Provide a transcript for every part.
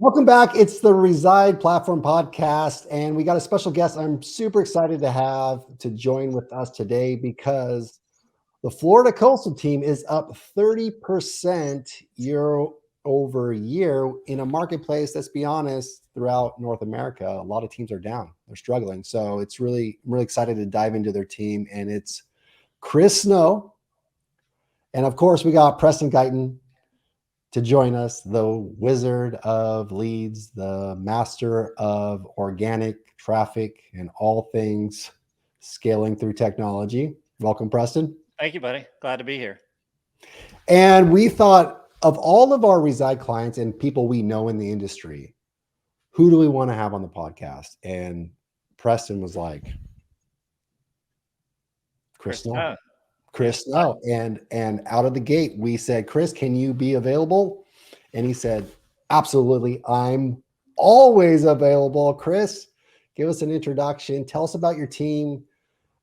Welcome back. It's the Reside Platform Podcast, and we got a special guest I'm super excited to have to join with us today because the Florida Coastal team is up 30% year over year in a marketplace. Let's be honest, throughout North America, a lot of teams are down. They're struggling. So I'm really excited to dive into their team. And it's Chris Snow. And of course, we got Preston Guyton to join us, the wizard of leads, the master of organic traffic and all things scaling through technology. Welcome, Preston. Thank you, buddy. Glad to be here. And we thought of all of our Reside clients and people we know in the industry, who do we want to have on the podcast? And Preston was like, Chris Snow. Chris Snow. And out of the gate, we said, Chris, can you be available? And he said, absolutely. I'm always available. Chris, give us an introduction. Tell us about your team,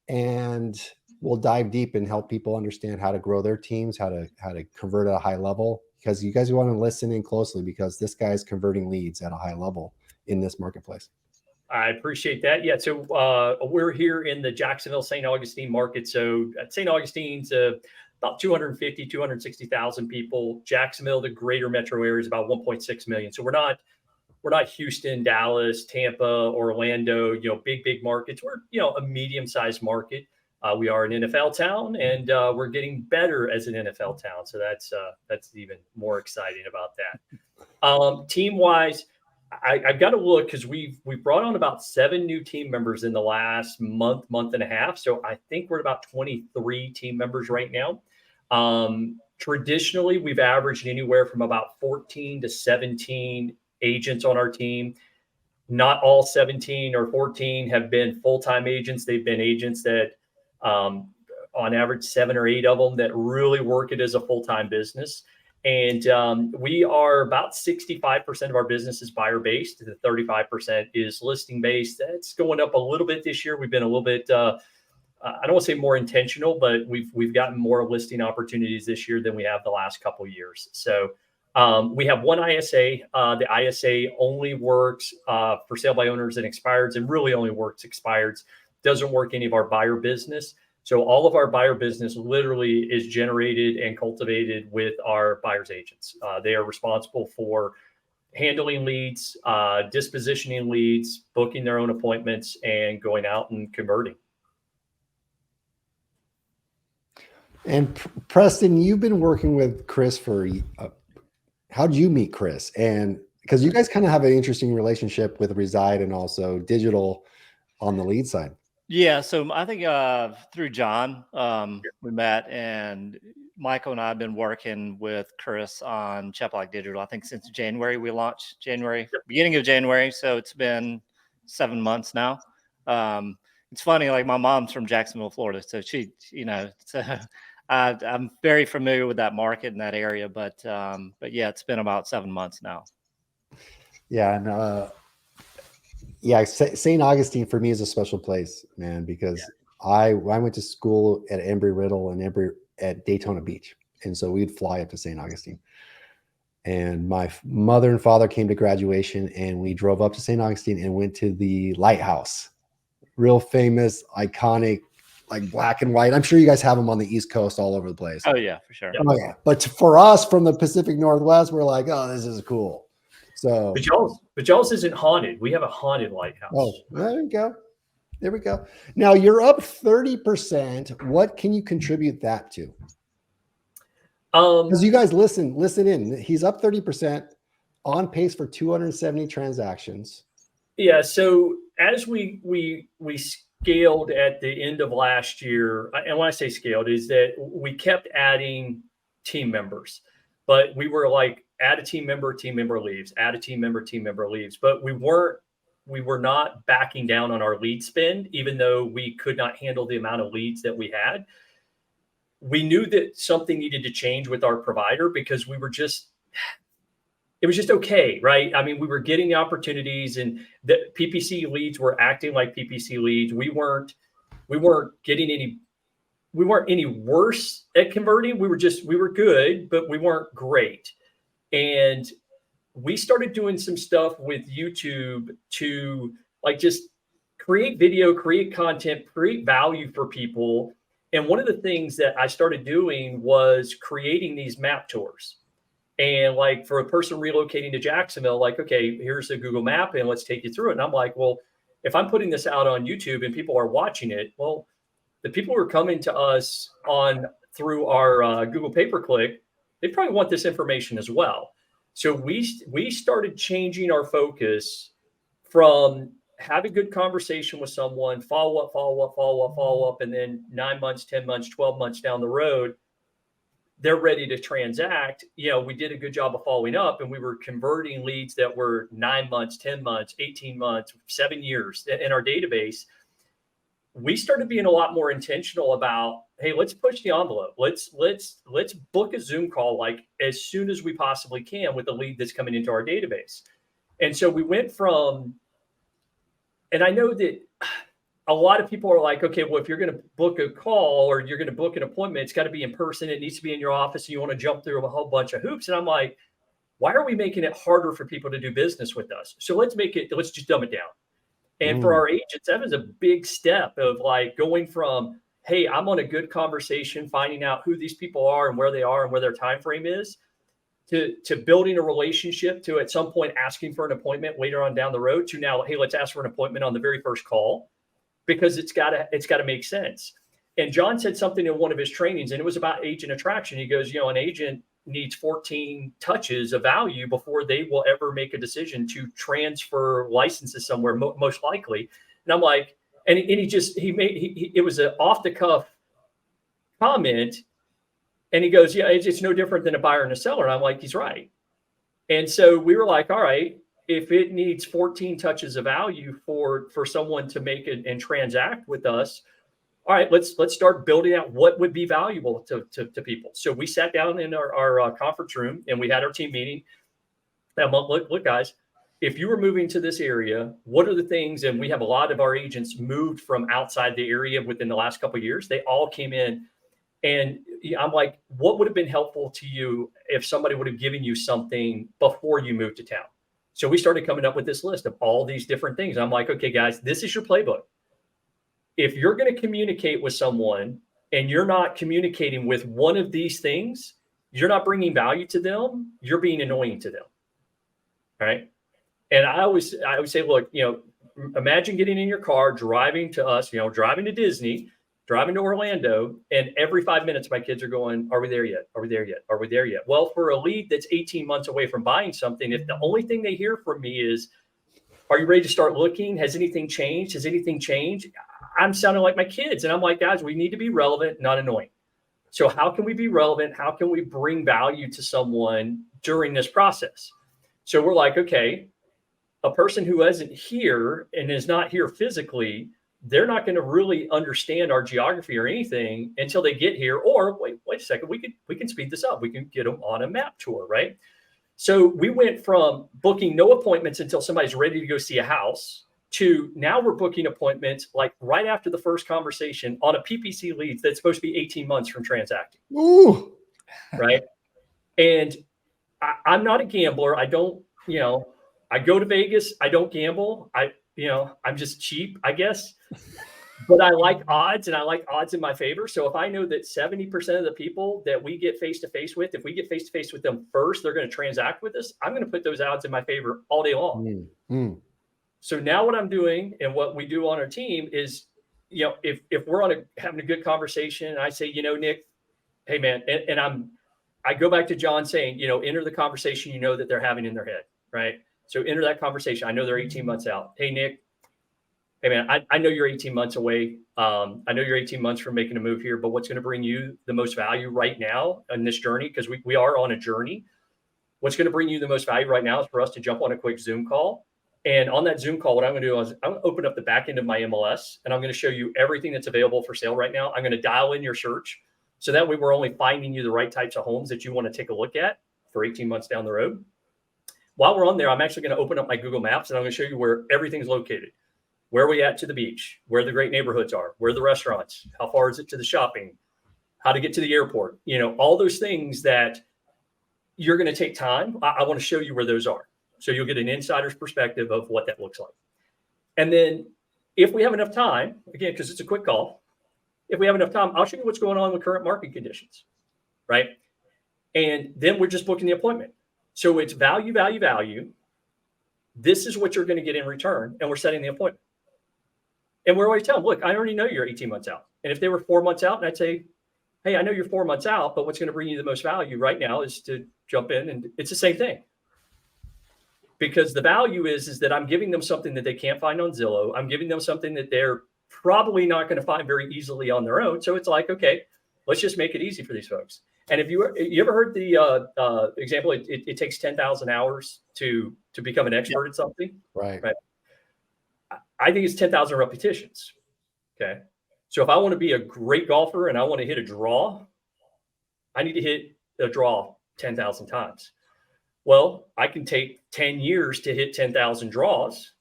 and we'll dive deep and help people understand how to grow their teams, how to convert at a high level, because you guys want to listen in closely because this guy's converting leads at a high level in this marketplace. I appreciate that. Yeah. So we're here in the Jacksonville, St. Augustine market. So St. Augustine's about 250, 260,000 people. Jacksonville, the greater metro area, is about 1.6 million. So we're not Houston, Dallas, Tampa, Orlando, big markets. We're, a medium-sized market. We are an NFL town, and we're getting better as an NFL town. So that's even more exciting about that. Team-wise, I've got to look because we've brought on about 7 new team members in the last month and a half. So I think we're about 23 team members right now. Traditionally, we've averaged anywhere from about 14 to 17 agents on our team. Not all 17 or 14 have been full-time agents. They've been agents that, on average, 7 or 8 of them that really work it as a full-time business. And we are about 65% of our business is buyer-based. The 35% is listing-based. That's going up a little bit this year. We've been a little bit, I don't want to say more intentional, but we've gotten more listing opportunities this year than we have the last couple of years. So we have one ISA. The ISA only works for sale by owners and expireds, and really only works expireds. Doesn't work any of our buyer business. So all of our buyer business literally is generated and cultivated with our buyer's agents. They are responsible for handling leads, dispositioning leads, booking their own appointments, and going out and converting. And Preston, you've been working with Chris for, how'd you meet Chris? And because you guys kind of have an interesting relationship with Reside and also digital on the lead side. Yeah, so I think through John, we met, and Michael and I have been working with Chris on Chaplock Digital, I think since January. We launched beginning of January, so it's been 7 months now. It's funny, like my mom's from Jacksonville, Florida, so she, I'm very familiar with that market in that area, but yeah, it's been about 7 months now. Yeah, and St. Augustine for me is a special place, man, because I went to school at Embry-Riddle and at Daytona Beach. And so we'd fly up to St. Augustine. And my mother and father came to graduation, and we drove up to St. Augustine and went to the lighthouse. Real famous, iconic, like black and white. I'm sure you guys have them on the East Coast all over the place. Oh, yeah, for sure. Oh, yeah. But for us from the Pacific Northwest, we're like, oh, this is cool. So, but y'all's isn't haunted. We have a haunted lighthouse. Oh, there we go. There we go. Now you're up 30%. What can you contribute that to? Because you guys listen in. He's up 30%, on pace for 270 transactions. Yeah. So as we scaled at the end of last year, and when I say scaled, is that we kept adding team members, but we were like, add a team member leaves, add a team member leaves. But we were not backing down on our lead spend, even though we could not handle the amount of leads that we had. We knew that something needed to change with our provider because it was just okay, right? I mean, we were getting the opportunities, and the PPC leads were acting like PPC leads. We weren't any worse at converting. We were good, but we weren't great. And we started doing some stuff with YouTube to like just create video, create content, create value for people. And one of the things that I started doing was creating these map tours. And like for a person relocating to Jacksonville, like, okay, here's a Google map and let's take you through it. And I'm like, well, if I'm putting this out on YouTube and people are watching it, well, the people who are coming to us on through our Google pay-per-click, they probably want this information as well. So we started changing our focus from have a good conversation with someone, follow up, and then 9 months, 10 months, 12 months down the road, they're ready to transact. You know, we did a good job of following up, and we were converting leads that were 9 months, 10 months, 18 months, 7 years in our database. We started being a lot more intentional about, hey, let's push the envelope. Let's book a Zoom call like as soon as we possibly can with the lead that's coming into our database. And so we went from, and I know that a lot of people are like, okay, well, if you're going to book a call or you're going to book an appointment, it's got to be in person. It needs to be in your office. And you want to jump through a whole bunch of hoops. And I'm like, why are we making it harder for people to do business with us? So let's just dumb it down. And for our agents, that was a big step of like going from, hey, I'm on a good conversation, finding out who these people are and where they are and where their time frame is, to building a relationship, to at some point asking for an appointment later on down the road, to now, hey, let's ask for an appointment on the very first call, because it's got to make sense. And John said something in one of his trainings, and it was about agent attraction. He goes, you know, an agent needs 14 touches of value before they will ever make a decision to transfer licenses somewhere, most likely. And I'm like, and it was an off the cuff comment. And he goes, yeah, it's no different than a buyer and a seller. And I'm like, he's right. And so we were like, all right, if it needs 14 touches of value for someone to make it and transact with us, all right, let's start building out what would be valuable to people. So we sat down in our conference room and we had our team meeting. And look, guys, if you were moving to this area, what are the things? And we have a lot of our agents moved from outside the area within the last couple of years. They all came in, and I'm like, what would have been helpful to you if somebody would have given you something before you moved to town? So we started coming up with this list of all these different things. I'm like, okay, guys, this is your playbook. If you're going to communicate with someone and you're not communicating with one of these things, you're not bringing value to them. You're being annoying to them. All right. And I always say, look, you know, imagine getting in your car, driving to us, you know, driving to Disney, driving to Orlando, and every 5 minutes, my kids are going, are we there yet? Are we there yet? Are we there yet? Well, for a lead that's 18 months away from buying something, if the only thing they hear from me is, are you ready to start looking? Has anything changed? Has anything changed? I'm sounding like my kids. And I'm like, guys, we need to be relevant, not annoying. So how can we be relevant? How can we bring value to someone during this process? So we're like, okay, a person who isn't here and is not here physically, they're not going to really understand our geography or anything until they get here. Or wait a second, we can speed this up. We can get them on a map tour, right? So we went from booking no appointments until somebody's ready to go see a house to now we're booking appointments like right after the first conversation on a PPC lead that's supposed to be 18 months from transacting. Ooh. Right. And I'm not a gambler. I don't, you know, I go to Vegas. I don't gamble. I'm just cheap, I guess. But I like odds, and I like odds in my favor. So if I know that 70% of the people that we get face-to-face with, if we get face-to-face with them first, they're going to transact with us, I'm going to put those odds in my favor all day long. Mm-hmm. So now what I'm doing and what we do on our team is, you know, if we're having a good conversation and I say, you know, Nick, hey man, and I go back to John saying, you know, enter the conversation, you know, that they're having in their head, right? So enter that conversation. I know they're 18 months out. Hey, Nick, hey man, I know you're 18 months away. I know you're 18 months from making a move here, but what's going to bring you the most value right now in this journey? Because we are on a journey. What's going to bring you the most value right now is for us to jump on a quick Zoom call. And on that Zoom call, what I'm going to do is I'm going to open up the back end of my MLS, and I'm going to show you everything that's available for sale right now. I'm going to dial in your search. So that way we're only finding you the right types of homes that you want to take a look at for 18 months down the road. While we're on there, I'm actually going to open up my Google Maps, and I'm going to show you where everything's located. Where are we at to the beach? Where the great neighborhoods are? Where are the restaurants? How far is it to the shopping? How to get to the airport? You know, all those things that, you're going to take time. I want to show you where those are. So you'll get an insider's perspective of what that looks like. And then if we have enough time, again, because it's a quick call, if we have enough time, I'll show you what's going on with current market conditions, right? And then we're just booking the appointment. So it's value, value, value. This is what you're going to get in return. And we're setting the appointment. And we're always telling them, look, I already know you're 18 months out. And if they were 4 months out, and I'd say, hey, I know you're 4 months out, but what's going to bring you the most value right now is to jump in. And it's the same thing. Because the value is that I'm giving them something that they can't find on Zillow. I'm giving them something that they're probably not going to find very easily on their own. So it's like, okay, let's just make it easy for these folks. And if you ever heard the example, it takes 10,000 hours to become an expert at something. Right. I think it's 10,000 repetitions. Okay. So if I want to be a great golfer and I want to hit a draw, I need to hit a draw 10,000 times. Well, I can take 10 years to hit 10,000 draws,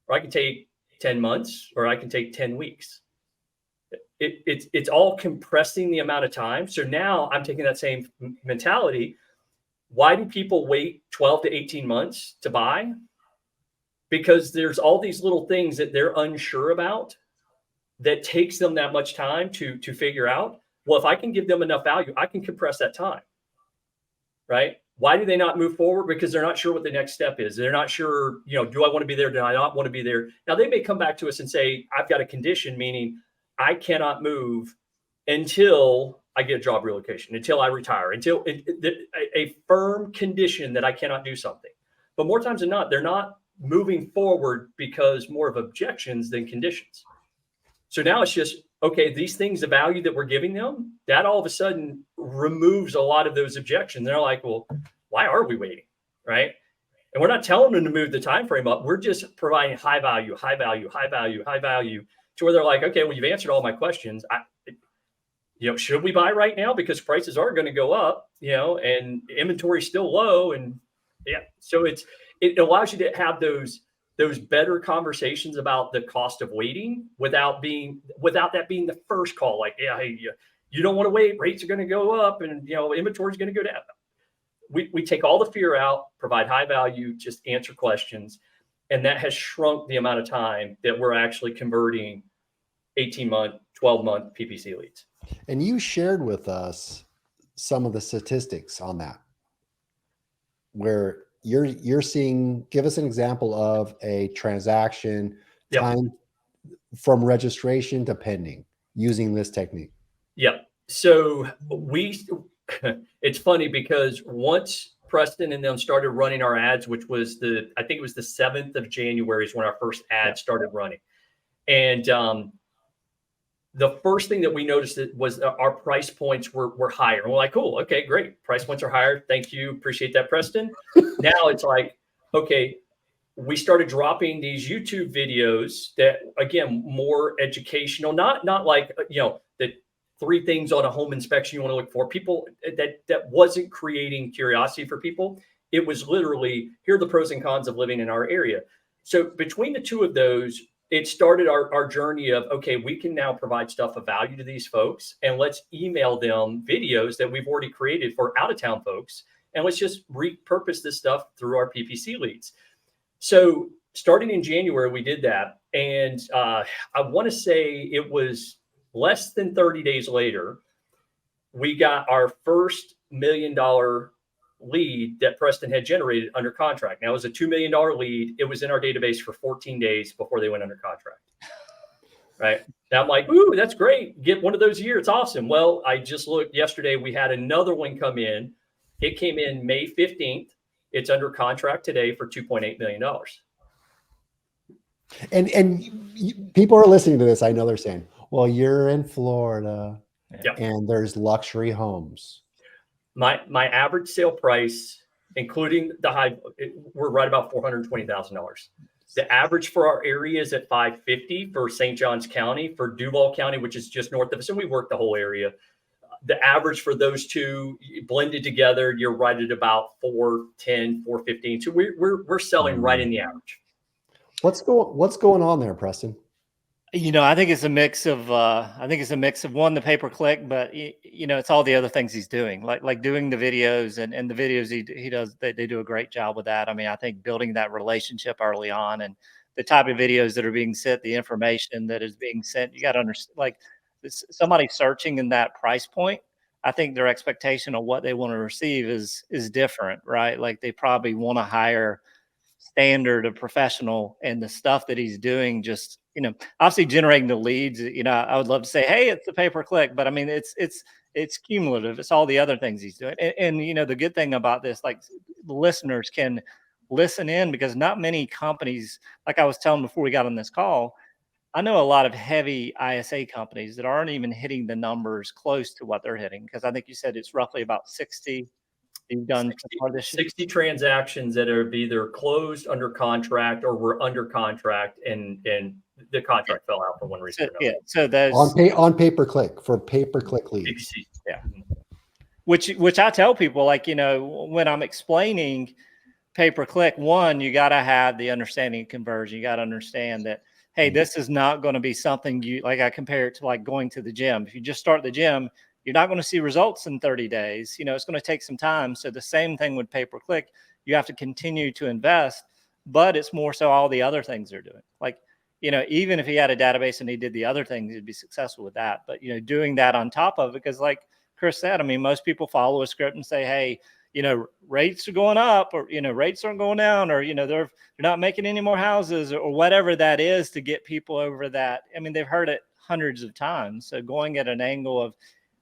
or I can take 10 months, or I can take 10 weeks. It's all compressing the amount of time. So now I'm taking that same mentality. Why do people wait 12 to 18 months to buy? Because there's all these little things that they're unsure about that takes them that much time to figure out. Well, if I can give them enough value, I can compress that time, right? Why do they not move forward? Because they're not sure what the next step is. They're not sure, do I want to be there? Do I not want to be there? Now, they may come back to us and say, I've got a condition, meaning I cannot move until I get a job relocation, until I retire, until a firm condition that I cannot do something. But more times than not, they're not moving forward because more of objections than conditions. So now it's just, okay, these things, the value that we're giving them, that all of a sudden removes a lot of those objections. They're like, well, why are we waiting? Right. And we're not telling them to move the time frame up. We're just providing high value, high value, high value, high value to where they're like, okay, well, you've answered all my questions. Should we buy right now? Because prices are going to go up, and inventory is still low. And yeah, so it allows you to have those better conversations about the cost of waiting without that being the first call. Like, yeah, hey, you don't want to wait. Rates are going to go up, and inventory is going to go down. We take all the fear out, provide high value, just answer questions, and that has shrunk the amount of time that we're actually converting 18-month, 12-month PPC leads. And you shared with us some of the statistics on that, where you're seeing, give us an example of a transaction time from registration to pending using this technique. Yeah. So it's funny because once Preston and them started running our ads, which was I think it was the 7th of January is when our first ad started running. And the first thing that we noticed was our price points were higher. And we're like, cool, okay, great. Price points are higher. Thank you. Appreciate that, Preston. Now it's like, okay, we started dropping these YouTube videos that, again, more educational, not like, the 3 things on a home inspection you want to look for. People that wasn't creating curiosity for people. It was literally, here are the pros and cons of living in our area. So between the two of those, it started our journey of, okay, we can now provide stuff of value to these folks, and let's email them videos that we've already created for out-of-town folks, and let's just repurpose this stuff through our PPC leads. So starting in January, we did that, and I want to say it was less than 30 days later, we got our first $1 million lead that Preston had generated under contract. Now, it was a $2 million lead. It was in our database for 14 days before they went under contract. Right. Now I'm like, ooh, that's great. Get one of those a year. It's awesome. Well, I just looked yesterday. We had another one come in. It came in May 15th. It's under contract today for $2.8 million. And people are listening to this. I know they're saying, well, you're in Florida and there's luxury homes. My average sale price, including the high, we're right about $420,000. The average for our area is at $550 for St. Johns County. For Duval County, which is just north of us, and we work the whole area. The average for those two blended together, you're right at about $410, $415. So we're selling right in the average. What's going on there, Preston? I think it's a mix of one, the pay per click, but it's all the other things he's doing, like doing the videos and the videos he does. They do a great job with that. I mean, I think building that relationship early on and the type of videos that are being sent, the information that is being sent, you got to understand. Like somebody searching in that price point, I think their expectation of what they want to receive is different, right? Like they probably want to hire standard of professional, and the stuff that he's doing just obviously generating the leads. I would love to say, hey, it's the pay per click, but I mean it's cumulative. It's all the other things he's doing. And the good thing about this, like, the listeners can listen in, because not many companies, like I was telling before we got on this call, I know a lot of heavy ISA companies that aren't even hitting the numbers close to what they're hitting, because I think you said it's roughly about 60 you've done so far this year. 60 transactions that are either closed, under contract, or were under contract, and the contract fell out for one reason or another. So those on pay per click, for pay per click leads. Yeah. Which I tell people, like, when I'm explaining pay per click, one, you got to have the understanding of conversion. You got to understand that, hey, this is not going to be something like I compare it to like going to the gym. If you just start the gym, you're not going to see results in 30 days. It's going to take some time. So the same thing with pay per click. You have to continue to invest, but it's more so all the other things they're doing. Like, even if he had a database and he did the other things, he'd be successful with that. But, doing that on top of it, because like Chris said, I mean, most people follow a script and say, hey, rates are going up, or, rates aren't going down, or, they're not making any more houses, or whatever that is to get people over that. I mean, they've heard it hundreds of times. So going at an angle of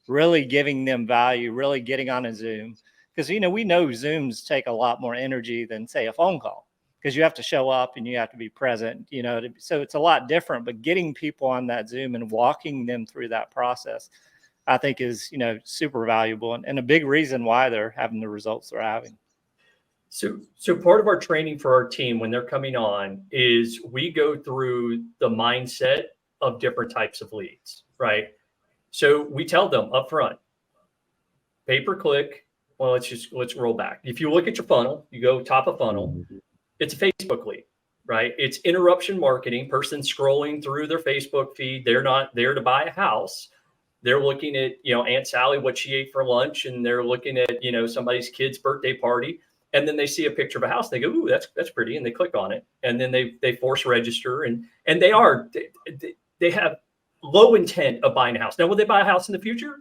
really giving them value, really getting on a Zoom, because, we know Zooms take a lot more energy than, say, a phone call, because you have to show up and you have to be present, so it's a lot different. But getting people on that Zoom and walking them through that process, I think is, super valuable, and a big reason why they're having the results they're having. So part of our training for our team when they're coming on is we go through the mindset of different types of leads, right? So we tell them up front, pay per click. Well, let's roll back. If you look at your funnel, you go top of funnel, it's a Facebook lead, right? It's interruption marketing, person scrolling through their Facebook feed. They're not there to buy a house. They're looking at, Aunt Sally, what she ate for lunch, and they're looking at, somebody's kid's birthday party. And then they see a picture of a house. They go, ooh, that's pretty. And they click on it. And then they force register, and they have low intent of buying a house. Now, will they buy a house in the future?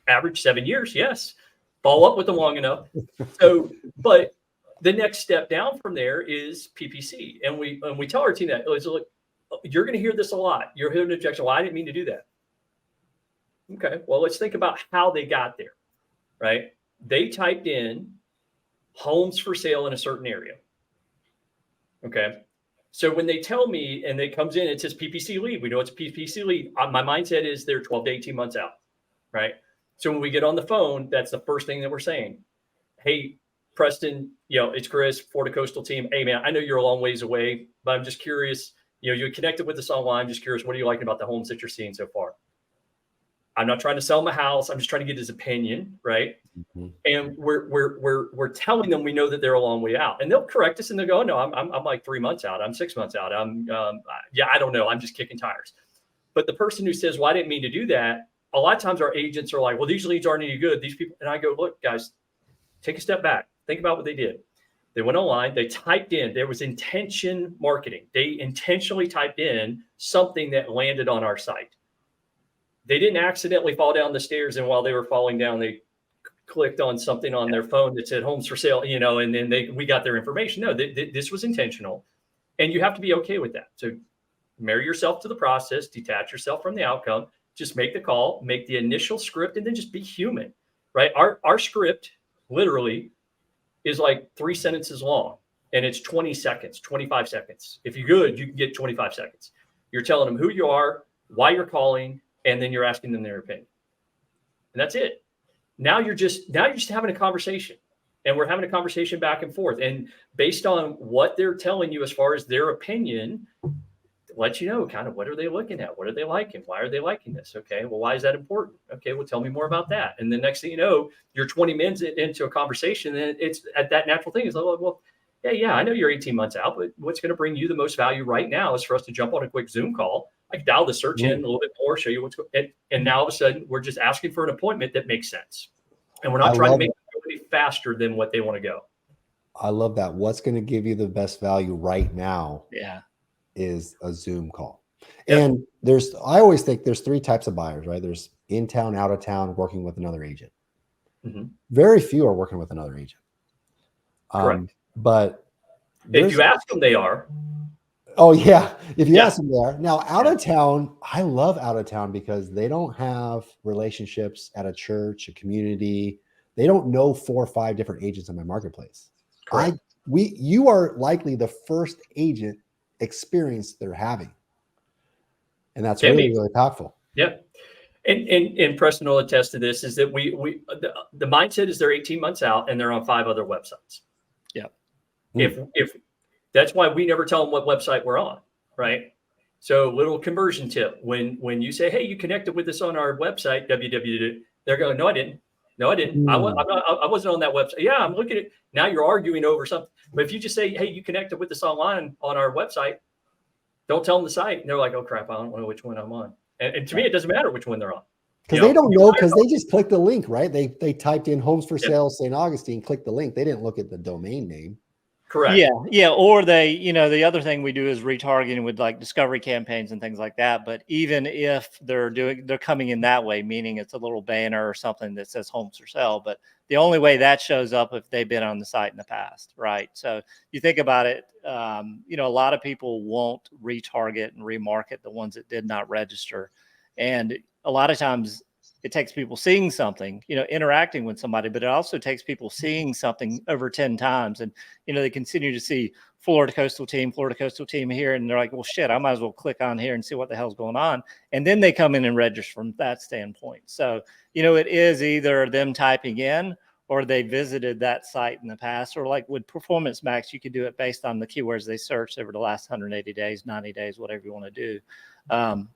Average 7 years, yes. Follow up with them long enough. So, but the next step down from there is PPC. And we tell our team that, look, you're going to hear this a lot. You're hearing an objection. Well, I didn't mean to do that. Okay, well, let's think about how they got there, right? They typed in homes for sale in a certain area. Okay. So when they tell me and it comes in, it says PPC lead. We know it's a PPC lead. My mindset is they're 12 to 18 months out, right? So when we get on the phone, that's the first thing that we're saying. Hey, Preston, it's Chris, Florida Coastal team. Hey, man, I know you're a long ways away, but I'm just curious. You connected with us online. I'm just curious, what are you liking about the homes that you're seeing so far? I'm not trying to sell him a house. I'm just trying to get his opinion, right? Mm-hmm. And we're telling them we know that they're a long way out, and they'll correct us and they'll go, oh, no, I'm like 3 months out. I'm 6 months out. I don't know. I'm just kicking tires. But the person who says, well, I didn't mean to do that, a lot of times our agents are like, well, these leads aren't any good. These people, and I go, look, guys, take a step back. Think about what they did. They went online. They typed in. There was intention marketing. They intentionally typed in something that landed on our site. They didn't accidentally fall down the stairs, and while they were falling down, they clicked on something on their phone that said homes for sale, and then we got their information. No, this was intentional, and you have to be okay with that. So marry yourself to the process, detach yourself from the outcome, just make the call, make the initial script, and then just be human, right? Our script literally is like 3 sentences long, and it's 20 seconds, 25 seconds. If you're good, you can get 25 seconds. You're telling them who you are, why you're calling, and then you're asking them their opinion. And that's it. Now you're just having a conversation, and we're having a conversation back and forth. And based on what they're telling you as far as their opinion, let you know kind of what are they looking at? What are they liking? Why are they liking this? Okay, well, why is that important? Okay, well, tell me more about that. And the next thing you know, you're 20 minutes into a conversation, and it's at that natural thing is like, well, yeah, I know you're 18 months out, but what's going to bring you the most value right now is for us to jump on a quick Zoom call. I can dial the search in a little bit more, show you what's going. And now all of a sudden, we're just asking for an appointment that makes sense, and we're not trying to make everybody faster than what they want to go. I love that. What's going to give you the best value right now? Yeah. Is a Zoom call. Yep. And I always think there's 3 types of buyers, right? There's in town, out of town, working with another agent. Mm-hmm. Very few are working with another agent. Correct. But if you ask them, they are. Oh yeah. If you ask them, they are. Now out of town, I love out of town because they don't have relationships at a church, a community. They don't know 4 or 5 different agents in my marketplace. Correct. You are likely the first agent experience they're having. And that's really, really powerful. Yep. And Preston will attest to this, is that the mindset is they're 18 months out and they're on 5 other websites. Yep. If that's why we never tell them what website we're on, right? So little conversion tip. When you say, hey, you connected with us on our website, www, they're going, no, I didn't. No, I didn't. I wasn't on that website. Yeah, I'm looking at, now you're arguing over something. But if you just say, hey, you connected with us online on our website, don't tell them the site. And they're like, oh crap, I don't know which one I'm on. And to me, it doesn't matter which one they're on. Because they don't know, because they just clicked the link, right? They typed in homes for sale, St. Augustine, clicked the link. They didn't look at the domain name. Correct. Yeah. Or they, the other thing we do is retargeting with like discovery campaigns and things like that. But even if they're coming in that way, meaning it's a little banner or something that says homes for sale, but the only way that shows up if they've been on the site in the past, right? So you think about it, a lot of people won't retarget and remarket the ones that did not register. And a lot of times it takes people seeing something, interacting with somebody, but it also takes people seeing something over 10 times. And, they continue to see Florida Coastal Team here. And they're like, well, shit, I might as well click on here and see what the hell's going on. And then they come in and register from that standpoint. So, it is either them typing in or they visited that site in the past, or like with Performance Max, you could do it based on the keywords they searched over the last 180 days, 90 days, whatever you want to do.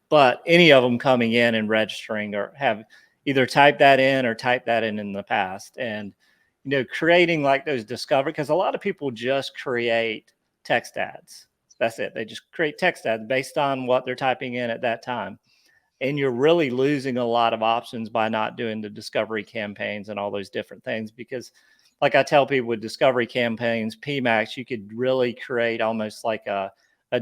But any of them coming in and registering or have either typed that in or typed that in the past, and, creating like those discovery, because a lot of people just create text ads. That's it. They just create text ads based on what they're typing in at that time. And you're really losing a lot of options by not doing the discovery campaigns and all those different things. Because like I tell people with discovery campaigns, PMAX, you could really create almost like a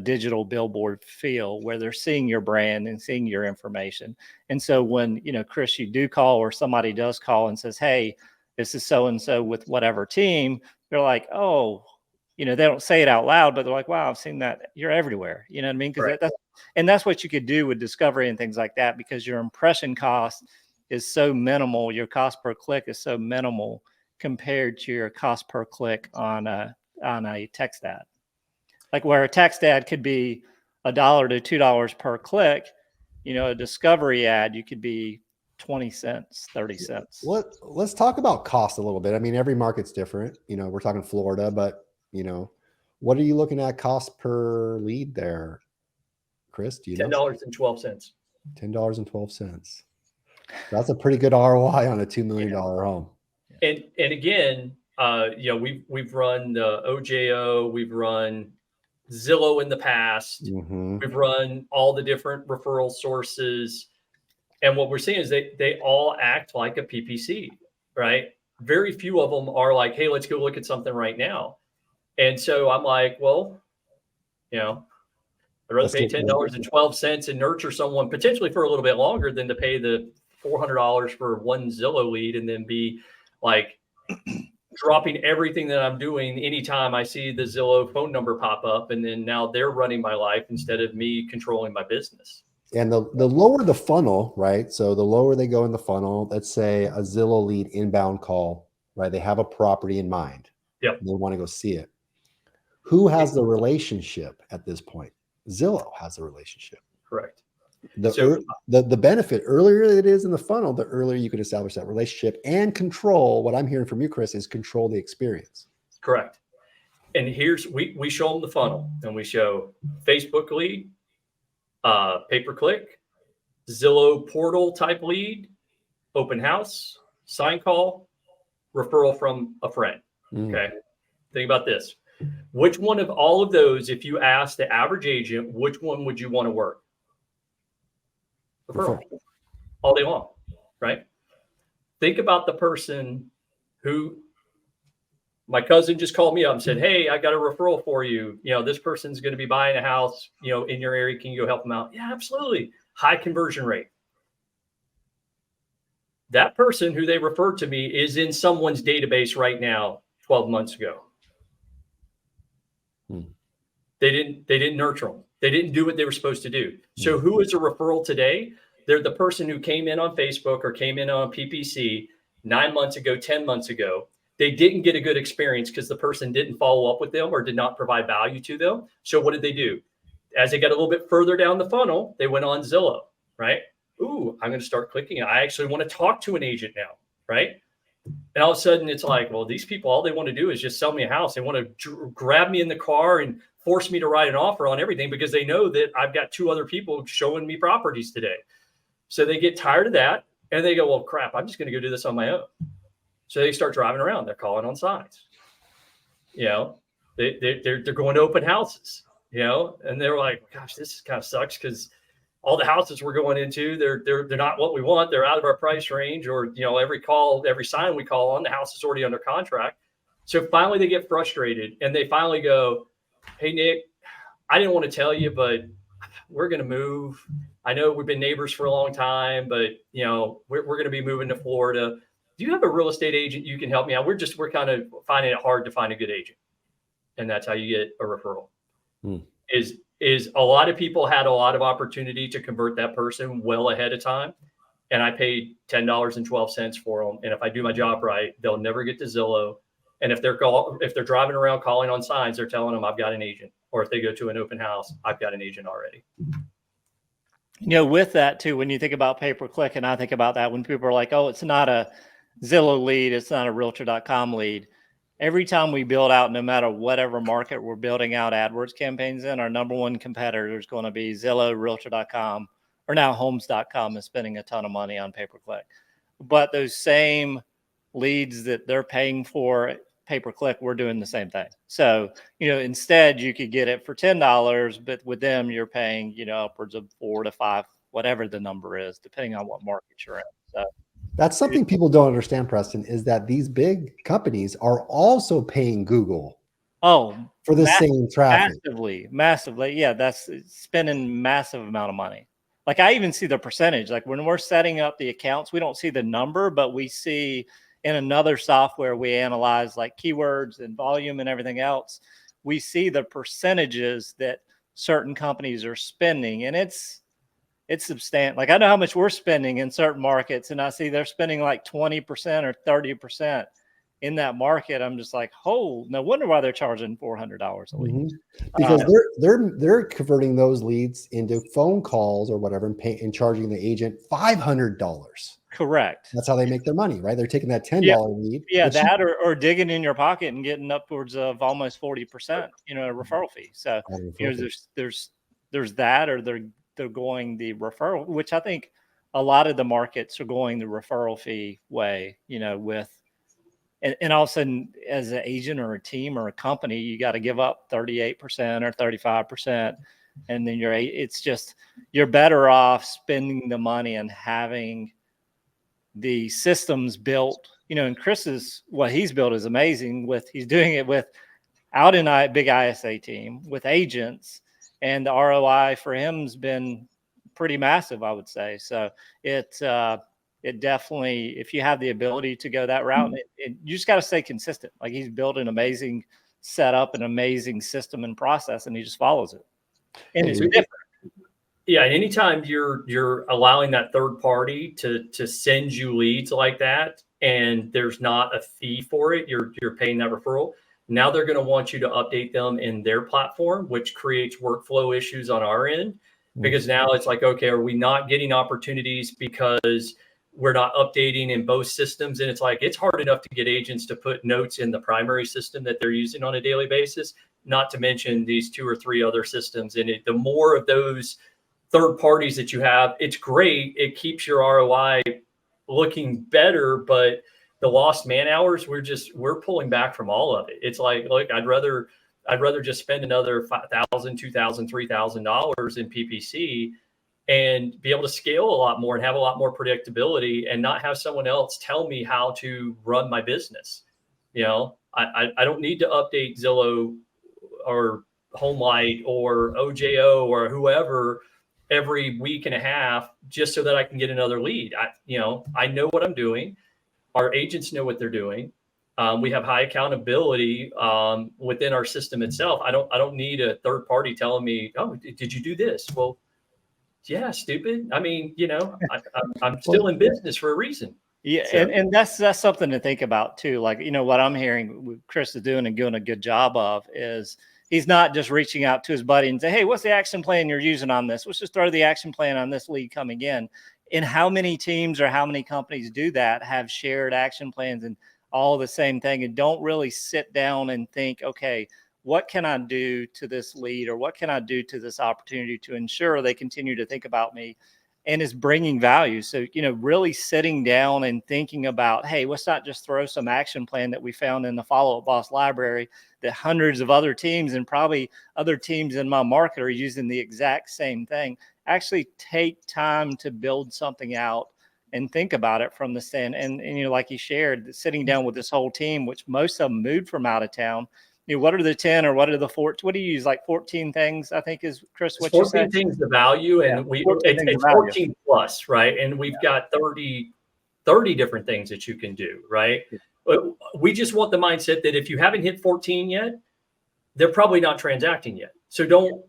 digital billboard feel where they're seeing your brand and seeing your information. And so when, Chris, you do call or somebody does call and says, hey, this is so-and-so with whatever team, they're like, oh, they don't say it out loud, but they're like, wow, I've seen that. You're everywhere. You know what I mean? Because that's what you could do with discovery and things like that, because your impression cost is so minimal. Your cost per click is so minimal compared to your cost per click on a text ad. Like where a text ad could be $1 to $2 per click, a discovery ad, you could be 20 cents, 30 cents. Let's talk about cost a little bit. I mean, every market's different. We're talking Florida, but what are you looking at cost per lead there, Chris? Do you know? $10.12. $10.12. That's a pretty good ROI on a $2 million home. And again, we've run the OJO, we've run Zillow in the past. Mm-hmm. We've run all the different referral sources. And what we're seeing is they all act like a PPC, right? Very few of them are like, hey, let's go look at something right now. And so I'm like, well, I'd rather pay $10.12 and nurture someone potentially for a little bit longer than to pay the $400 for one Zillow lead and then be like dropping everything that I'm doing anytime I see the Zillow phone number pop up. And then now they're running my life instead of me controlling my business. And the lower the funnel, right? So the lower they go in the funnel, let's say a Zillow lead inbound call, right? They have a property in mind. Yep. They want to go see it. Who has the relationship at this point? Zillow has the relationship. Correct. The benefit, earlier it is in the funnel, the earlier you can establish that relationship and control. What I'm hearing from you, Chris, is control the experience. Correct. And here's, we show them the funnel and we show Facebook lead, pay-per-click, Zillow portal type lead, open house, sign call, referral from a friend. Okay. Think about this. Which one of all of those, if you ask the average agent, which one would you want to work? Referral. All day long, right? Think about the person who, my cousin just called me up and said, hey, I got a referral for you. This person's going to be buying a house, in your area. Can you go help them out? Yeah, absolutely. High conversion rate. That person who they referred to me is in someone's database right now 12 months ago. They didn't nurture them. They didn't do what they were supposed to do. So who is a referral today? They're the person who came in on Facebook or came in on PPC 9 months ago, 10 months ago. They didn't get a good experience because the person didn't follow up with them or did not provide value to them. So what did they do? As they got a little bit further down the funnel, they went on Zillow, right? Ooh, I'm going to start clicking. I actually want to talk to an agent now, right? And all of a sudden it's like, well, these people, all they want to do is just sell me a house. They want to grab me in the car and force me to write an offer on everything because they know that I've got 2 other people showing me properties today. So they get tired of that and they go, well, crap, I'm just going to go do this on my own. So they start driving around. They're calling on signs. They're going to open houses, and they're like, gosh, this kind of sucks because all the houses we're going into, they're not what we want. They're out of our price range, or every sign we call on, the house is already under contract. So finally they get frustrated and they finally go, hey, Nick, I didn't want to tell you, but we're going to move. I know we've been neighbors for a long time, but we're going to be moving to Florida. Do you have a real estate agent you can help me out? We're kind of finding it hard to find a good agent. And that's how you get a referral. Is a lot of people had a lot of opportunity to convert that person well ahead of time. And I paid $10.12 for them. And if I do my job right, they'll never get to Zillow. And if they're driving around calling on signs, they're telling them I've got an agent. Or if they go to an open house, I've got an agent already. With that too, when you think about pay-per-click, and I think about that when people are like, oh, it's not a Zillow lead, it's not a Realtor.com lead. Every time we build out, no matter whatever market we're building out AdWords campaigns in, our number one competitor is going to be Zillow, Realtor.com, or now Homes.com is spending a ton of money on pay-per-click. But those same leads that they're paying for pay-per-click, we're doing the same thing. So, instead you could get it for $10, but with them, you're paying, upwards of 4 to 5, whatever the number is, depending on what market you're in. So that's something people don't understand, Preston, is that these big companies are also paying Google for the same traffic. Massively. Yeah, that's spending massive amount of money. Like I even see the percentage. Like when we're setting up the accounts, we don't see the number, but we see in another software we analyze like keywords and volume and everything else. We see the percentages that certain companies are spending, and it's substantial. Like I know how much we're spending in certain markets, and I see they're spending like 20% or 30% in that market. I'm just like, oh, no wonder why they're charging $400 a lead. Because they're converting those leads into phone calls or whatever and charging the agent $500. Correct. That's how they make their money, right? They're taking that $10 lead. Yeah, that or digging in your pocket and getting upwards of almost 40%, a referral fee. So there's that, or they're going the referral, which I think a lot of the markets are going the referral fee way, and all of a sudden as an agent or a team or a company, you got to give up 38% or 35%. And then you're better off spending the money and having the systems built, and what he's built is amazing. He's doing it without a big ISA team with agents, and the ROI for him has been pretty massive, I would say. So it definitely, if you have the ability to go that route, you just got to stay consistent. Like he's built an amazing setup, an amazing system and process, and he just follows it. And it's different. Yeah, and anytime you're allowing that third party to send you leads like that, and there's not a fee for it, you're paying that referral. Now they're going to want you to update them in their platform, which creates workflow issues on our end, because now it's like, okay, are we not getting opportunities because we're not updating in both systems? And it's like, it's hard enough to get agents to put notes in the primary system that they're using on a daily basis, not to mention these 2 or 3 other systems. And the more of those third parties that you have, it's great. It keeps your ROI looking better, but the lost man hours, we're pulling back from all of it. It's like, look, I'd rather just spend another $5,000, $2,000, $3,000 in PPC and be able to scale a lot more and have a lot more predictability and not have someone else tell me how to run my business. I don't need to update Zillow or HomeLight or OJO or whoever every week and a half just so that I can get another lead. I know what I'm doing. Our agents know what they're doing. We have high accountability within our system itself. I don't need a third party telling me, "Oh, did you do this?" Well, yeah, stupid. I mean, I'm still in business for a reason. Yeah, So, and that's something to think about too. Like, what I'm hearing Chris is doing and doing a good job of is he's not just reaching out to his buddy and say, "Hey, what's the action plan you're using on this? Let's just throw the action plan on this lead coming in." And how many teams or how many companies do that, have shared action plans and all the same thing, and don't really sit down and think, okay, what can I do to this lead, or what can I do to this opportunity to ensure they continue to think about me and is bringing value? So, really sitting down and thinking about, hey, let's not just throw some action plan that we found in the Follow Up Boss library that hundreds of other teams and probably other teams in my market are using the exact same thing. Actually take time to build something out and think about it from the stand. And like you shared, sitting down with this whole team, which most of them moved from out of town. What are the 10 or what are the 4? What do you use? Like 14 things, I think is, Chris, what you said? 14 things of value, and it's 14 plus, right? And we've got 30 different things that you can do, right? We just want the mindset that if you haven't hit 14 yet, they're probably not transacting yet. So don't,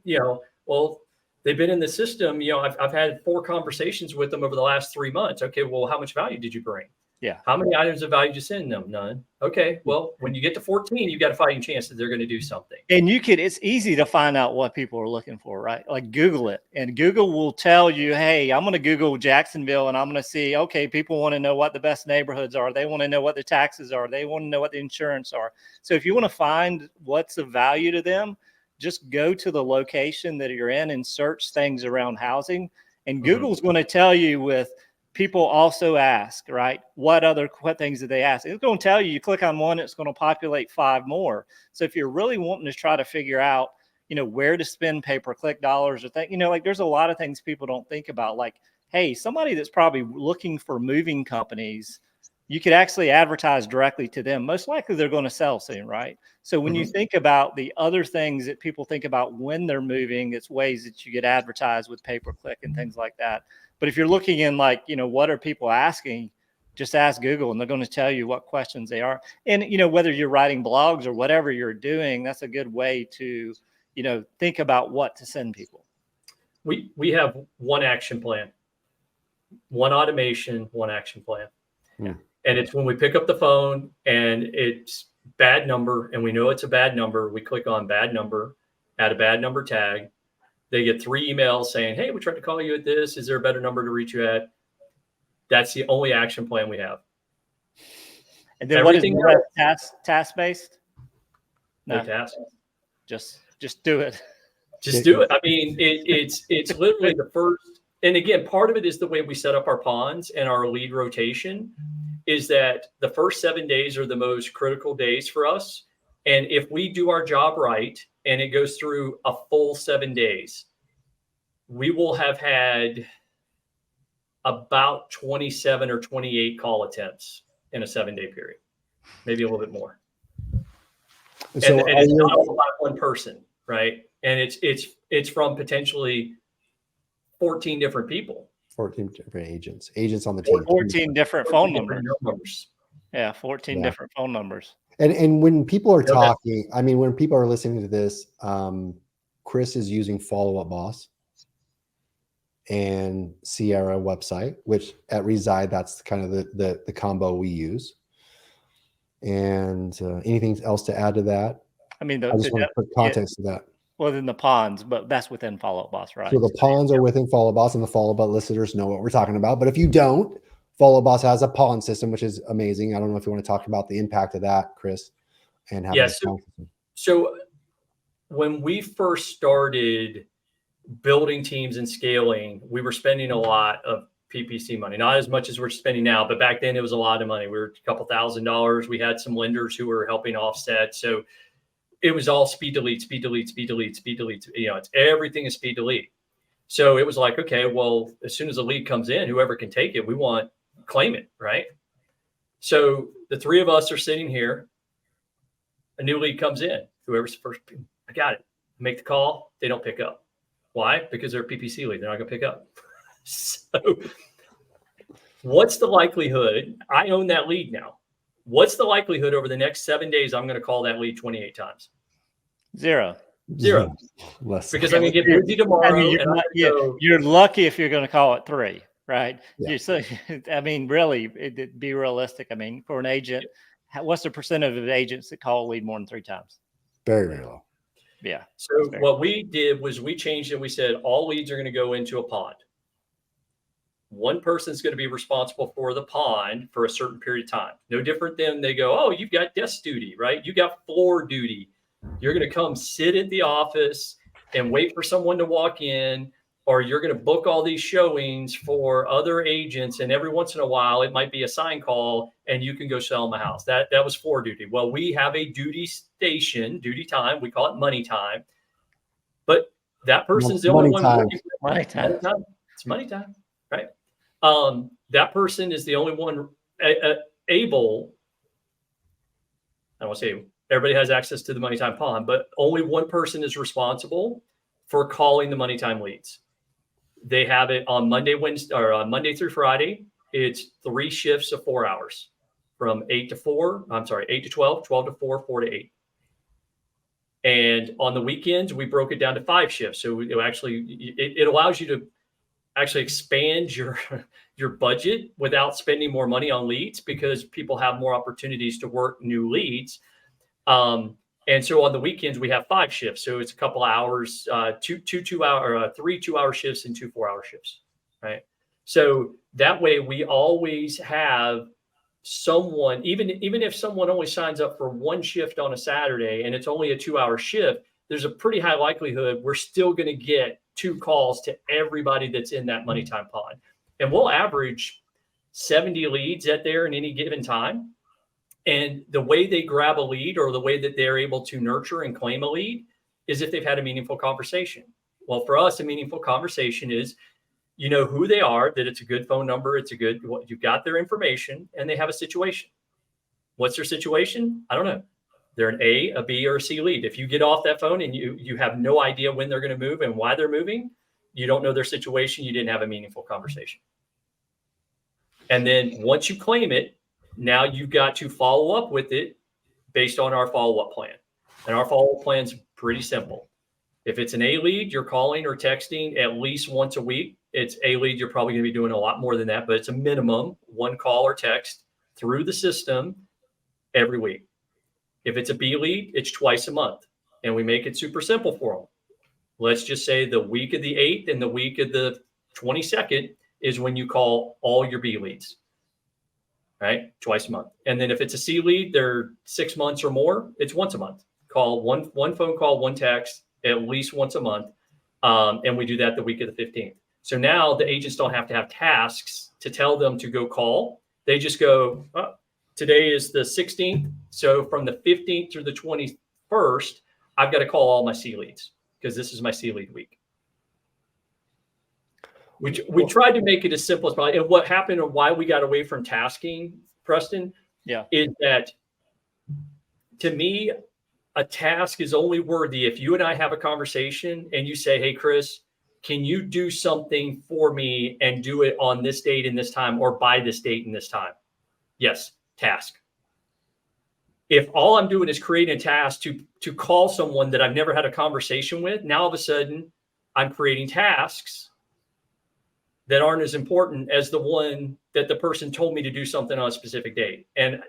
well, they've been in the system. I've had 4 conversations with them over the last 3 months. Okay, well, how much value did you bring? Yeah. How many items of value did you send them? None. Okay, well, when you get to 14, you've got a fighting chance that they're going to do something. And it's easy to find out what people are looking for, right? Like Google it, and Google will tell you, hey, I'm going to Google Jacksonville and I'm going to see, okay, people want to know what the best neighborhoods are. They want to know what the taxes are. They want to know what the insurance are. So if you want to find what's of value to them, just go to the location that you're in and search things around housing. And Google's going to tell you with people also ask, right? What things did they ask? It's going to tell you, you click on one, it's going to populate 5 more. So if you're really wanting to try to figure out, where to spend pay-per-click dollars or like there's a lot of things people don't think about. Like, hey, somebody that's probably looking for moving companies, you could actually advertise directly to them. Most likely they're going to sell soon, right? So when you think about the other things that people think about when they're moving, it's ways that you get advertised with pay-per-click and things like that. But if you're looking in what are people asking, just ask Google and they're going to tell you what questions they are. And, whether you're writing blogs or whatever you're doing, that's a good way to, think about what to send people. We have one action plan, one automation, one action plan. Yeah. And it's when we pick up the phone and it's bad number and we know it's a bad number, we click on bad number, add a bad number tag. They get 3 emails saying, hey, we tried to call you at this. Is there a better number to reach you at? That's the only action plan we have. And then everything what is task-based? No task. Just do it. Just do it. I mean, it's literally the first. And again, part of it is the way we set up our ponds and our lead rotation is that the first 7 days are the most critical days for us. And if we do our job right and it goes through a full 7 days, we will have had about 27 or 28 call attempts in a 7-day period, maybe a little bit more. So and it's not all about one person, right? And it's from potentially 14 different people. 14 different agents on the team. 14 different phone numbers. Yeah, 14 different phone numbers. And when people are talking, I mean, when people are listening to this, Chris is using Follow Up Boss and Sierra website, which at Reside, that's kind of the combo we use. And anything else to add to that? I mean, I just want to put context to that. Well, in the ponds, but that's within Follow Up Boss, right? So the ponds are within Follow Up Boss, and the Follow Up Boss listeners know what we're talking about. But if you don't, Follow Up Boss has a pond system, which is amazing. I don't know if you want to talk about the impact of that, Chris, and having so when we first started building teams and scaling, we were spending a lot of PPC money, not as much as we're spending now, but back then it was a lot of money. We were a couple $1,000s. We had some lenders who were helping offset. So it was all speed delete. It's everything is speed delete. So it was like, okay, well, as soon as a lead comes in, whoever can take it, we want claim it, right? So the three of us are sitting here. A new lead comes in. Whoever's the first, I got it. Make the call. They don't pick up. Why? Because they're a PPC lead. They're not going to pick up. So what's the likelihood? I own that lead now. What's the likelihood over the next 7 days I'm going to call that lead 28 times? Zero. Less. Because I'm going to get busy tomorrow. I mean, you're lucky if you're going to call it 3, right? Yeah. So, I mean, really, be realistic. I mean, for an agent, what's the percentage of agents that call a lead more than 3 times? Very, very low. Yeah. So what we did was we changed it. We said all leads are going to go into a pond. One person's going to be responsible for the pond for a certain period of time. No different than they go, oh, you've got desk duty, right? You got floor duty. You're going to come sit at the office and wait for someone to walk in, or you're going to book all these showings for other agents. And every once in a while, it might be a sign call and you can go sell them a house. That was floor duty. Well, we have a duty station, duty time. We call it money time. But that person's the only one. Money time. It's money time, right? That person is the only one able, I don't want to say everybody has access to the money time pond, but only one person is responsible for calling the money time leads. They have it on Monday, Wednesday, or Monday through Friday. It's 3 shifts of 4 hours from 8 to 12, 12 to 4, 4 to 8. And on the weekends, we broke it down to 5 shifts. So it allows you to actually expand your budget without spending more money on leads, because people have more opportunities to work new leads. And so on the weekends, we have 5 shifts. So it's a couple hours, 3 2-hour shifts and 2 4-hour shifts, right? So that way we always have someone, even if someone only signs up for 1 shift on a Saturday and it's only a 2-hour shift, there's a pretty high likelihood we're still going to get 2 calls to everybody that's in that money time pond. And we'll average 70 leads at there in any given time. And the way they grab a lead, or the way that they're able to nurture and claim a lead, is if they've had a meaningful conversation. Well, for us, a meaningful conversation is, you know who they are, that it's a good phone number, you've got their information, and they have a situation. What's their situation? I don't know. They're an A, B, or a C lead. If you get off that phone and you have no idea when they're going to move and why they're moving, you don't know their situation, you didn't have a meaningful conversation. And then once you claim it, now you've got to follow up with it based on our follow-up plan. And our follow-up plan is pretty simple. If it's an A lead, you're calling or texting at least once a week. It's A lead, you're probably going to be doing a lot more than that, but it's a minimum 1 call or text through the system every week. If it's a B lead, it's twice a month. And we make it super simple for them. Let's just say the week of the 8th and the week of the 22nd is when you call all your B leads. Right? Twice a month. And then if it's a C lead, they're 6 months or more, it's once a month. Call one phone call, 1 text, at least once a month. And we do that the week of the 15th. So now the agents don't have to have tasks to tell them to go call. They just go, oh, today is the 16th. So from the 15th through the 21st, I've got to call all my C leads, because this is my C lead week. We tried to make it as simple as possible. And what happened, and why we got away from tasking, Preston, is that, to me, a task is only worthy if you and I have a conversation and you say, hey, Chris, can you do something for me and do it on this date and this time, or by this date and this time? Yes, task. If all I'm doing is creating a task to call someone that I've never had a conversation with, now all of a sudden I'm creating tasks that aren't as important as the one that the person told me to do something on a specific date. And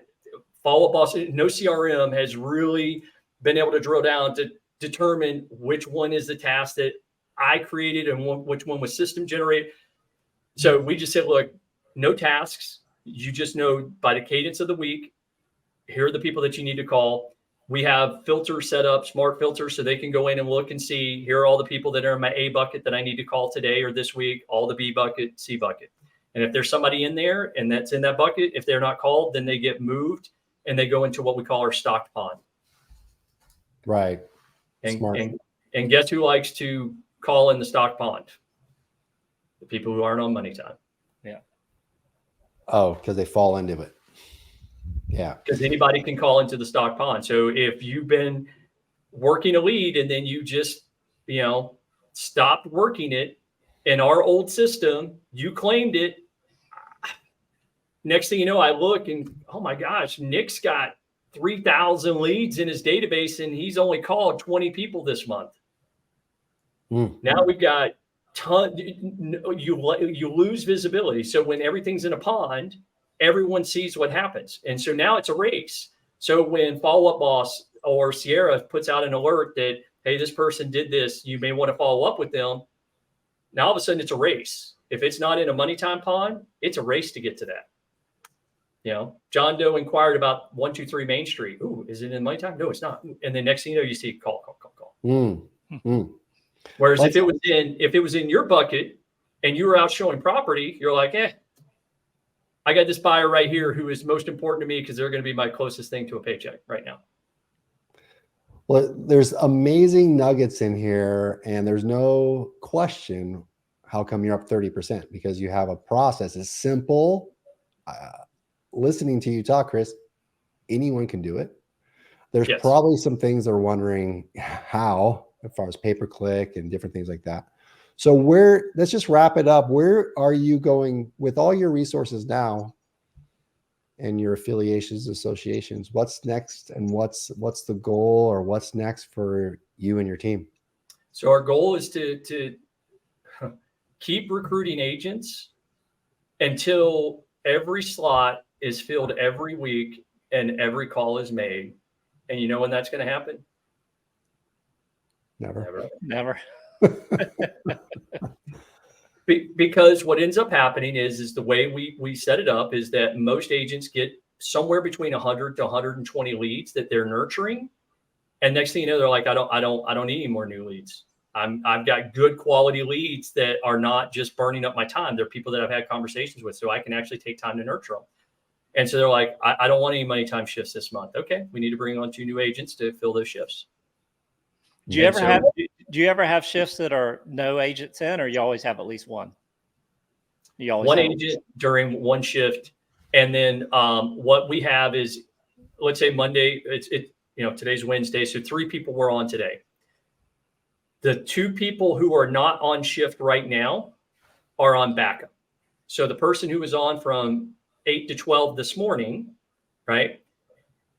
follow-up boss, no CRM has really been able to drill down to determine which one is the task that I created and which one was system generated. So we just said, look, no tasks. You just know by the cadence of the week, here are the people that you need to call. We have filters set up, smart filters, so they can go in and look and see, here are all the people that are in my A bucket that I need to call today or this week, all the B bucket, C bucket. And if there's somebody in there and that's in that bucket, if they're not called, then they get moved and they go into what we call our stocked pond. Right. And guess who likes to call in the stocked pond? The people who aren't on money time. Oh, because they fall into it. Yeah. Because anybody can call into the stock pond. So if you've been working a lead and then you just, stopped working it in our old system, you claimed it. Next thing you know, I look and, oh my gosh, Nick's got 3,000 leads in his database and he's only called 20 people this month. Now we've got you lose visibility. So when everything's in a pond, everyone sees what happens. And so now it's a race. So when Follow Up Boss or Sierra puts out an alert that, hey, this person did this, you may want to follow up with them. Now all of a sudden it's a race. If it's not in a money time pond, it's a race to get to that. John Doe inquired about 123 Main Street. Ooh, is it in money time? No, it's not. And then next thing you know, you see call. Whereas if it was in your bucket and you were out showing property, you're like, I got this buyer right here who is most important to me because they're going to be my closest thing to a paycheck right now. Well, there's amazing nuggets in here, and there's no question how come you're up 30%, because you have a process. It's simple. Listening to you talk, Chris, anyone can do it. There's probably some things they're wondering how, as far as pay-per-click and different things like that. So let's just wrap it up. Where are you going with all your resources now and your affiliations, associations? What's next, and what's the goal, or what's next for you and your team? So our goal is to keep recruiting agents until every slot is filled every week and every call is made. And you know when that's going to happen? Never. Because what ends up happening is the way we set it up is that most agents get somewhere between 100 to 120 leads that they're nurturing, and next thing you know, they're like, I don't need any more new leads. I've got good quality leads that are not just burning up my time. They're people that I've had conversations with, so I can actually take time to nurture them. And so they're like, I don't want any money time shifts this month. Okay, we need to bring on 2 new agents to fill those shifts. Do you ever have shifts that are no agents in, or you always have at least one? You always one have agent during one shift, and then what we have is, let's say Monday. Today's Wednesday, so 3 people were on today. The 2 people who are not on shift right now are on backup. So the person who was on from 8 to 12 this morning, right?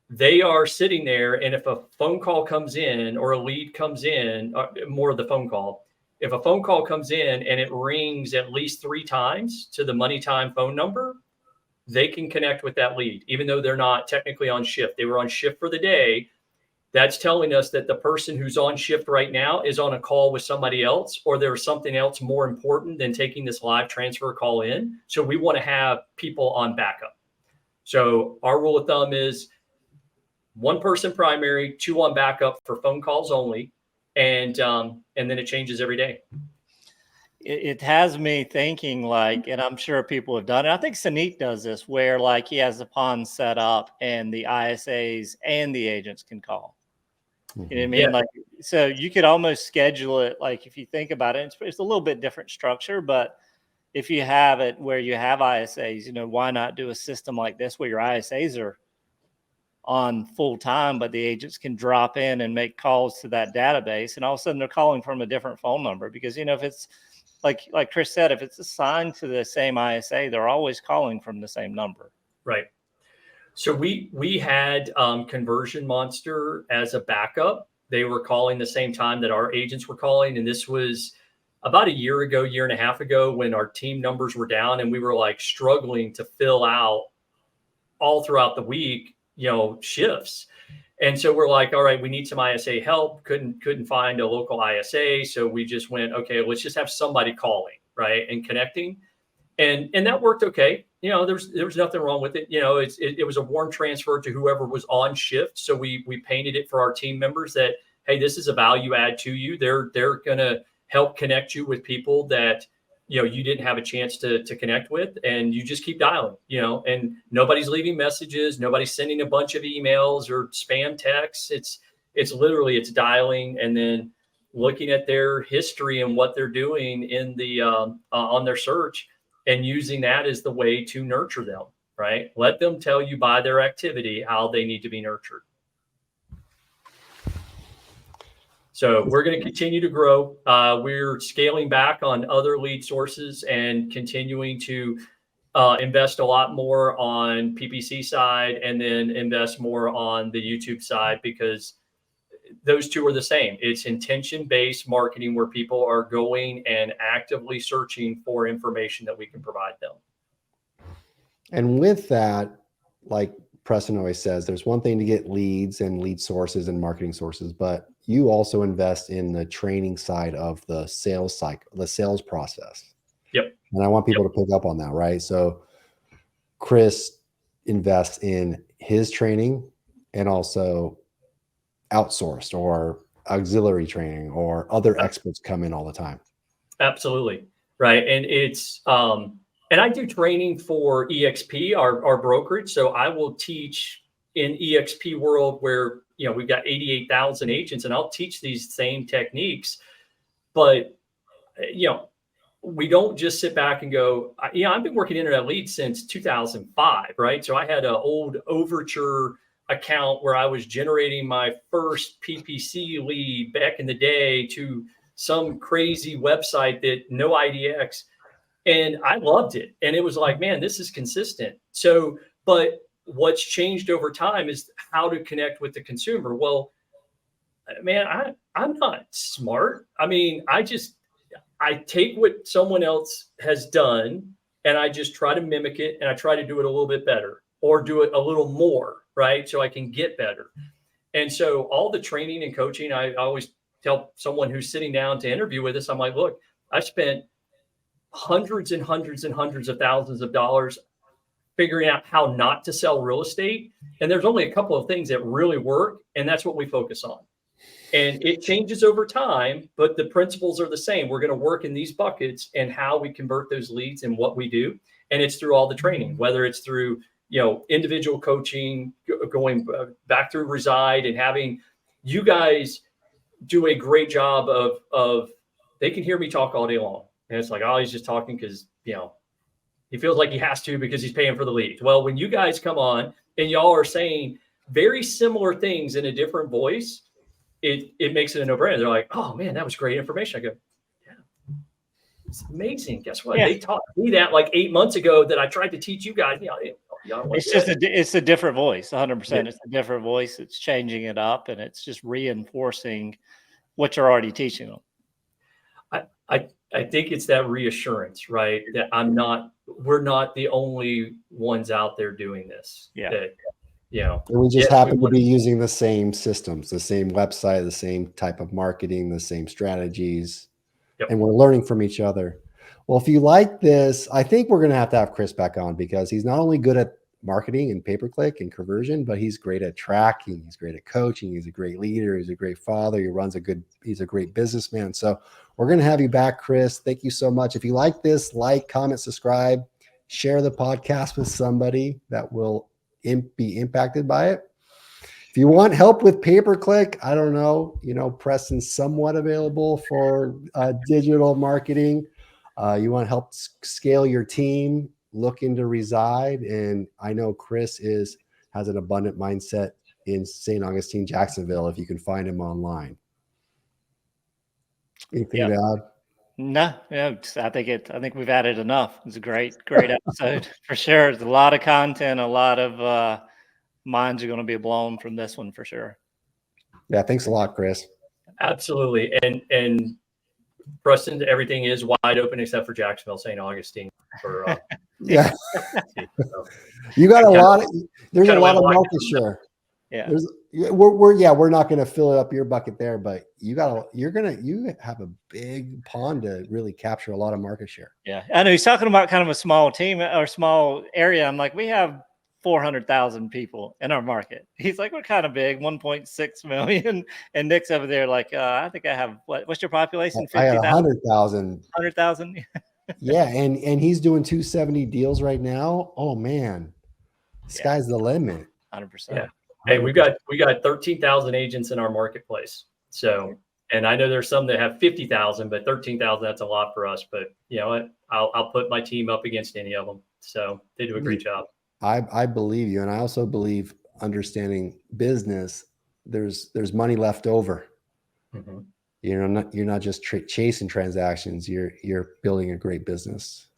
They are sitting there, and if a phone call comes in or a lead comes in, more of the phone call, if a phone call comes in and it rings at least 3 times to the money time phone number, they can connect with that lead, even though they're not technically on shift. They were on shift for the day. That's telling us that the person who's on shift right now is on a call with somebody else, or there's something else more important than taking this live transfer call in. So we want to have people on backup. So our rule of thumb is 1 person primary, 2 on backup for phone calls only. And then it changes every day. It has me thinking, like, and I'm sure people have done it. I think Saneet does this, where like he has the pond set up and the ISAs and the agents can call. You know what I mean? Yeah. Like, so you could almost schedule it. Like, if you think about it, it's a little bit different structure, but if you have it where you have ISAs, why not do a system like this where your ISAs are on full time, but the agents can drop in and make calls to that database, and all of a sudden they're calling from a different phone number, because, if it's like Chris said, if it's assigned to the same ISA, they're always calling from the same number. Right. So we had Conversion Monster as a backup. They were calling the same time that our agents were calling. And this was about a year and a half ago, when our team numbers were down and we were like struggling to fill out all throughout the week, shifts. And so we're like, all right, we need some ISA help. Couldn't find a local ISA. So we just went, okay, let's just have somebody calling, right, and connecting. And that worked okay. There was nothing wrong with it. It was a warm transfer to whoever was on shift. So we painted it for our team members that, hey, this is a value add to you. They're going to help connect you with people that, you didn't have a chance to connect with, and you just keep dialing, and nobody's leaving messages. Nobody's sending a bunch of emails or spam texts. It's literally dialing. And then, looking at their history and what they're doing in the on their search, and using that as the way to nurture them, right? Let them tell you by their activity how they need to be nurtured. So we're going to continue to grow. We're scaling back on other lead sources and continuing to invest a lot more on PPC side, and then invest more on the YouTube side, because those two are the same. It's intention-based marketing where people are going and actively searching for information that we can provide them. And with that, like Preston always says, there's one thing to get leads and lead sources and marketing sources, but you also invest in the training side of the sales cycle, the sales process. Yep. And I want people to pick up on that, right? So Chris invests in his training and also outsourced or auxiliary training, or other experts come in all the time. Absolutely. Right. And it's, and I do training for EXP, our brokerage. So I will teach in EXP world where, you know, we've got 88,000 agents, and I'll teach these same techniques. But, you know, we don't just sit back and go, you know, I've been working internet leads since 2005, right? So I had an old Overture account where I was generating my first PPC lead back in the day to some crazy website that no IDX. And I loved it. And it was like, man, this is consistent. So, but what's changed over time is how to connect with the consumer. Well, man, I'm not smart. I mean, I take what someone else has done and I just try to mimic it, and I try to do it a little bit better, or do it a little more, right? So I can get better. And so all the training and coaching, I always tell someone who's sitting down to interview with us, I'm like, look, I spent hundreds and hundreds and hundreds of thousands of dollars figuring out how not to sell real estate. And there's only a couple of things that really work, and that's what we focus on. And it changes over time, but the principles are the same. We're going to work in these buckets and how we convert those leads and what we do. And it's through all the training, whether it's through, you know, individual coaching, going back through Reside, and having you guys do a great job of they can hear me talk all day long. And it's like, oh, he's just talking because, you know, he feels like he has to because he's paying for the lead. Well, when you guys come on and y'all are saying very similar things in a different voice, it makes it a no-brainer. They're like, oh man, that was great information. I go, yeah, it's amazing. Guess what? Yeah. They taught me that like 8 months ago that I tried to teach you guys. You know, it's a different voice, 100%. Yeah. It's a different voice. It's changing it up, and it's just reinforcing what you're already teaching them. I think it's that reassurance, right? That we're not the only ones out there doing this. Yeah. That, you know, and we just happen to be using the same systems, the same website, the same type of marketing, the same strategies, and we're learning from each other. Well, if you like this, I think we're going to have Chris back on, because he's not only good at marketing and pay-per-click and conversion, but he's great at tracking. He's great at coaching. He's a great leader. He's a great father. He's a great businessman. So we're going to have you back, Chris. Thank you so much. If you like this, like, comment, subscribe, share the podcast with somebody that will be impacted by it. If you want help with pay-per-click, I don't know, you know, Preston's somewhat available for digital marketing. You want help scale your team, look into Reside. And I know Chris has an abundant mindset in St. Augustine, Jacksonville, if you can find him online. Anything to add? No, I think we've added enough. It's a great episode for sure. There's a lot of content, a lot of minds are going to be blown from this one for sure. Yeah, thanks a lot, Chris. Absolutely. And Preston, everything is wide open except for Jacksonville, St. Augustine. For yeah, you got there's a lot of market share. Yeah, we're not going to fill up your bucket there, but you have a big pond to really capture a lot of market share. Yeah, I know he's talking about kind of a small team or small area. I'm like, we have 400,000 people in our market. He's like, we're kind of big, 1.6 million. And Nick's over there like, I think I have what's your population? 50,000. I had 100,000. 100,000. Yeah, and he's doing 270 deals right now. Oh man, sky's the limit. 100%. Yeah. Hey, we got 13,000 agents in our marketplace. So, And I know there's some that have 50,000, but 13,000, that's a lot for us. But you know what? I'll put my team up against any of them. So they do a great job. I believe you. And I also believe understanding business, there's money left over. Mm-hmm. You're not just chasing transactions. You're building a great business.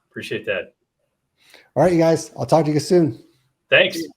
Appreciate that. All right, you guys. I'll talk to you soon. Thanks.